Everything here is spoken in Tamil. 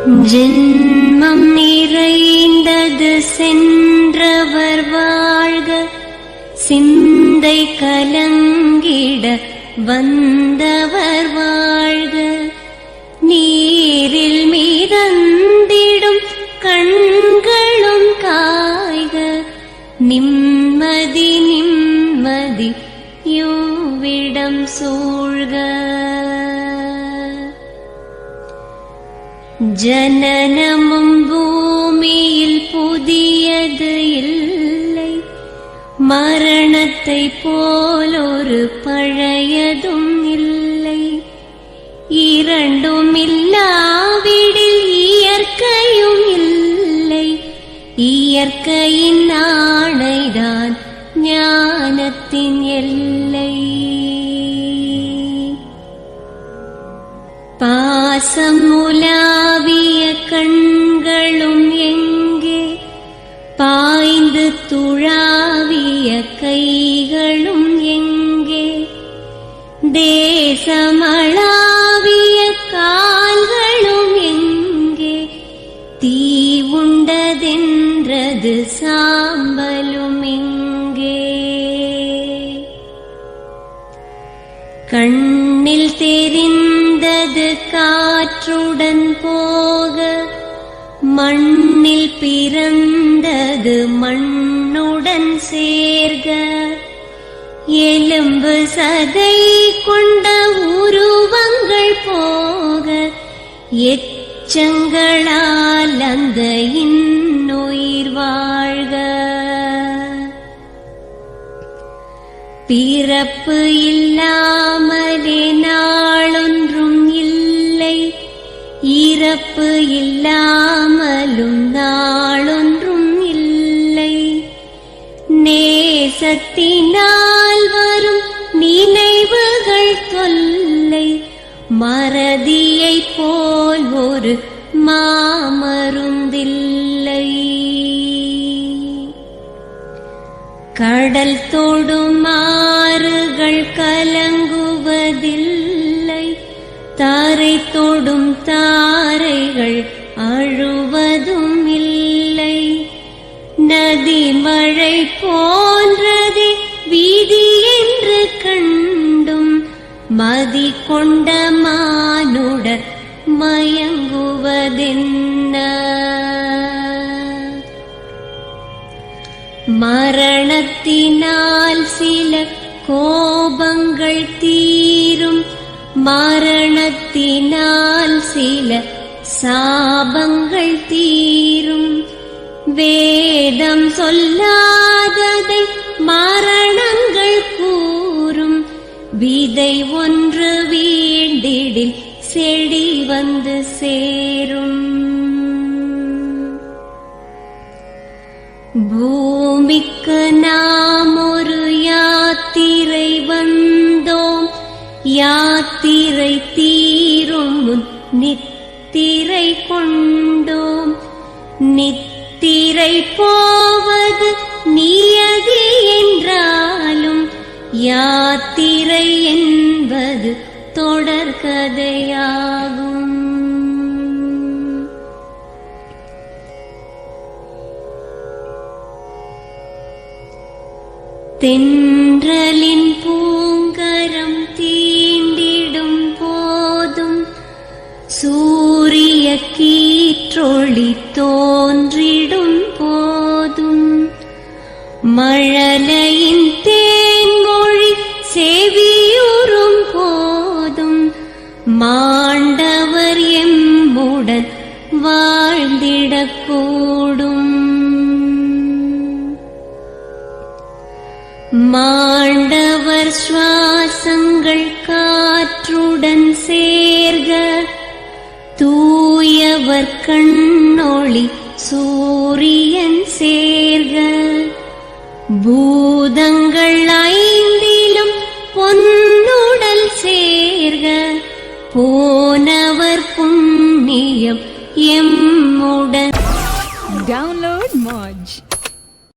ஜென்மம் நிறைந்தது சென்றவர் வாழ்க, சிந்தை கலங்கிட வந்தவர் வாழ்க, நீரில் மிதந்திடும் கண்களும் காய்க, நிம்மதி நிம்மதி யோவிடம் சூழ்க. ஜனனமும் பூமியில் புதியது இல்லை, மரணத்தை போலொரு பழையதும் இல்லை, இரண்டும் இல்லாவிடில் இயற்கையும் இல்லை, இயற்கையின் ஆணைதான் ஞானத்தின் எல்லை. பாசம் உலாவிய கண்களும் எங்கே, பாய்ந்து துழாவிய கைகளும் எங்கே, தேசமளாவிய கால்களும் எங்கே, தீ உண்டதென்றது சாம்பலும் எங்கே. கண்ணில் தெரிந்தது காற்றுடன் போக, மண்ணில் பிறந்தது மண்ணுடன் சேர்க, எலும்பு சதை கொண்ட உருவங்கள் போக, எச்சங்களால் அந்த இன்னுயிர் வாழ்க. பிறப்பு இல்லாமலே நாளொன்றும் இல்லை, இறப்பு இல்லாமலும் நாளொன்றும் இல்லை, நேசத்தினால் வரும் நினைவுகள் தொல்லை, மறதியைப் போல் ஒரு மாமருந்தில்லை. கடல் தொடும் ஆறுகள் கலங்குவதில்லை, தாரை தொடும் தாரைகள் அழுவதும் இல்லை, நதி மழை போன்றதே வீதி என்று கண்டும், மதி கொண்ட மானுடர் மயங்குவதென்ன. மரணத்தினால் சில கோபங்கள் தீரும், மரணத்தினால் சில சாபங்கள் தீரும், வேதம் சொல்லாததை மரணங்கள் கூறும், விதை ஒன்று வீண்டிடில் செடி வந்து சேரும். பூமிக்கு நாம் ஒரு யாத்திரை வந்தோம், யாத்திரை தீரும் முன் நித்திரை கொண்டோம், நித்திரை போவது நியதி என்றாலும், யாத்திரை என்பது தொடர்கதையாகும். தென்றலின் பூங்கரம் தீண்டிடும் போதும், சூரிய கீற்றொளி தோன்றிடும் போதும், மழலையின் தேன்மொழி செவியுறும் போதும், மாண்டவர் எம்முடன் வாழ்ந்திடக்கூடும். மாண்டவர் சுவாசங்கள் காற்றுடன் சேர்க, தூயவர் கண்ணொளி சூரியன் சேர்க, பூதங்கள்